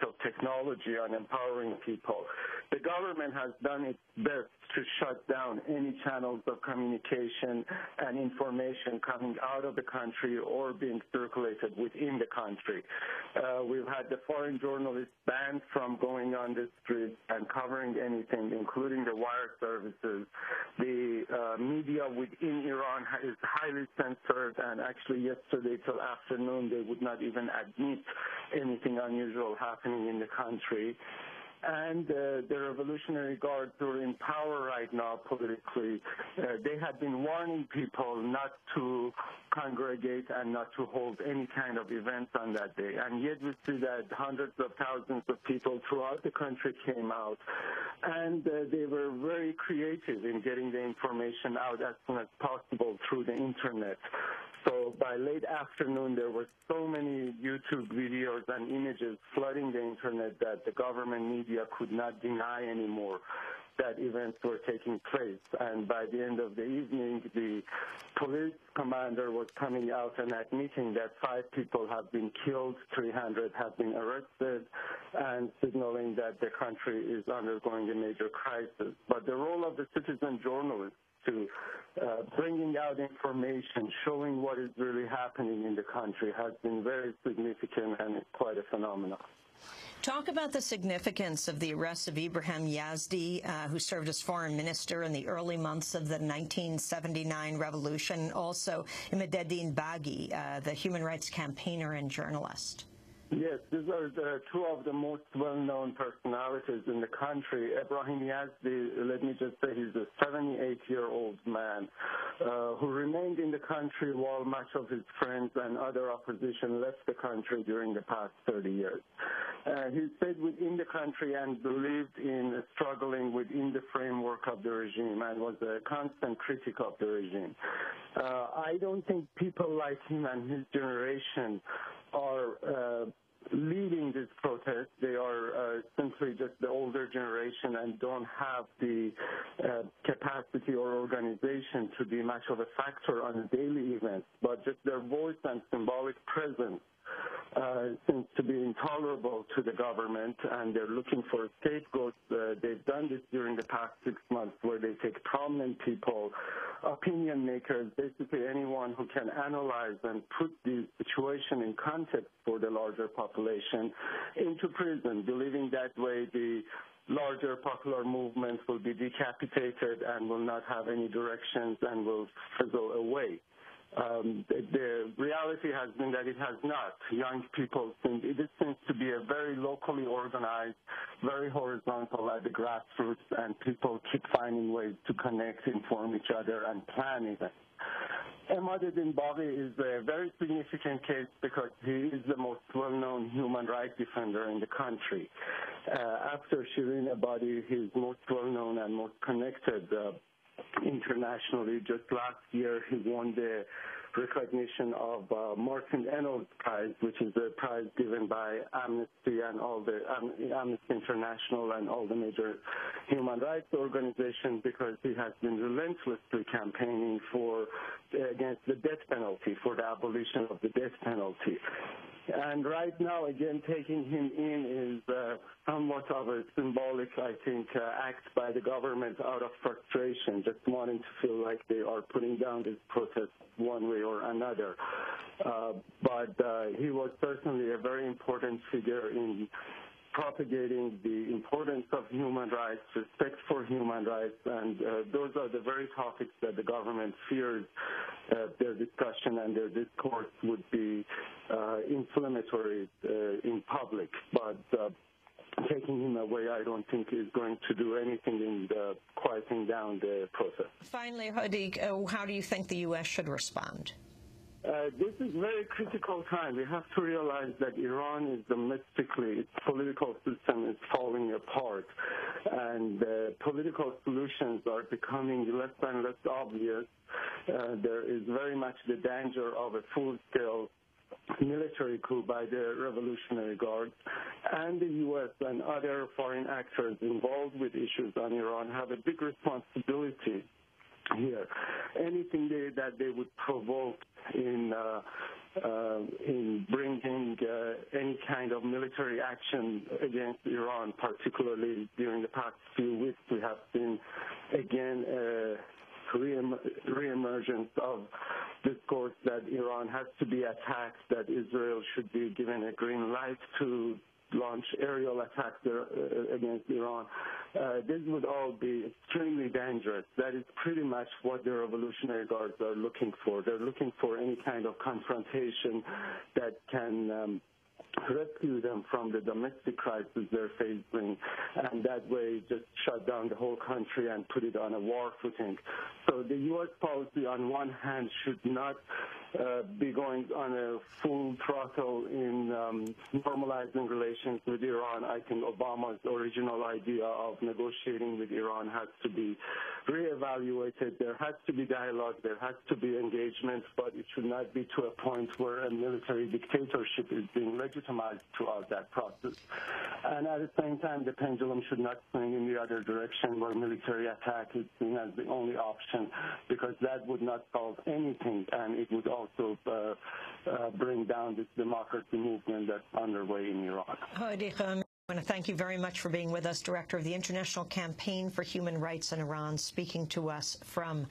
of technology on empowering people. The government has done its best to shut down any channels of communication and information coming out of the country or being circulated within the country. We've had the foreign journalists banned from going on the streets and covering anything, including the wire services. The media within Iran is highly censored, and actually yesterday till afternoon they would not even admit anything unusual happening in the country. And the Revolutionary Guard who are in power right now politically, they had been warning people not to congregate and not to hold any kind of events on that day. And yet we see that hundreds of thousands of people throughout the country came out, and they were very creative in getting the information out as soon as possible through the internet. So by late afternoon, there were so many YouTube videos and images flooding the internet that the government media could not deny anymore that events were taking place. And by the end of the evening, the police commander was coming out and admitting that 5 people have been killed, 300 have been arrested, and signaling that the country is undergoing a major crisis. But the role of the citizen journalist to bringing out information, showing what is really happening in the country has been very significant, and it's quite a phenomenon. Talk about the significance of the arrest of Ibrahim Yazdi, who served as foreign minister in the early months of the 1979 revolution. Also, Imadaddin Baghi, the human rights campaigner and journalist. Yes, these are two of the most well-known personalities in the country. Ibrahim Yazdi, let me just say, he's a 78-year-old man who remained in the country while much of his friends and other opposition left the country during the past 30 years. He stayed within the country and believed in struggling within the framework of the regime and was a constant critic of the regime. I don't think people like him and his generation are leading this protest. They are simply just the older generation and don't have the capacity or organization to be much of a factor on daily events, but just their voice and symbolic presence seems to be intolerable to the government, and they're looking for scapegoats. They've done this during the past 6 months, where they take prominent people, opinion makers, basically anyone who can analyze and put the situation in context for the larger population, into prison, believing that way the larger popular movement will be decapitated and will not have any directions and will fizzle away. The reality has been that it has not. Young people think it seems to be a very locally organized, very horizontal at the grassroots, and people keep finding ways to connect, inform each other, and plan events. Imadaddin Baghi is a very significant case because he is the most well-known human rights defender in the country. After Shirin Ebadi, he's most well-known and most connected internationally. Just last year, he won the recognition of Martin Ennals Prize, which is a prize given by Amnesty and all the Amnesty International and all the major human rights organizations, because he has been relentlessly campaigning against the death penalty, for the abolition of the death penalty. And right now, again, taking him in is somewhat of a symbolic, I think, act by the government out of frustration, just wanting to feel like they are putting down this protest one way or another. But he was certainly a very important figure in propagating the importance of human rights, respect for human rights, and those are the very topics that the government fears their discussion and their discourse would be inflammatory in public. But taking him away, I don't think is going to do anything in quieting down the process. Finally, Hadi, how do you think the U.S. should respond? This is a very critical time. We have to realize that Iran is domestically, its political system is falling apart, and political solutions are becoming less and less obvious. There is very much the danger of a full-scale military coup by the Revolutionary Guard, and the U.S. and other foreign actors involved with issues on Iran have a big responsibility here. Anything that they would provoke in bringing any kind of military action against Iran, particularly during the past few weeks, we have seen again reemergence of discourse that Iran has to be attacked, that Israel should be given a green light to launch aerial attacks against Iran. This would all be extremely dangerous. That is pretty much what the Revolutionary Guards are looking for. They're looking for any kind of confrontation that can rescue them from the domestic crisis they're facing, and that way just shut down the whole country and put it on a war footing. So the U.S. policy on one hand should not be going on a full throttle in normalizing relations with Iran. I think Obama's original idea of negotiating with Iran has to be reevaluated. There has to be dialogue, there has to be engagement, but it should not be to a point where a military dictatorship is being legitimized throughout that process. And at the same time, the pendulum should not swing in the other direction where military attack is seen as the only option, because that would not solve anything, and it would also bring down this democracy movement that's underway in Iran. Hadi Ghaemi, I want to thank you very much for being with us, Director of the International Campaign for Human Rights in Iran, speaking to us from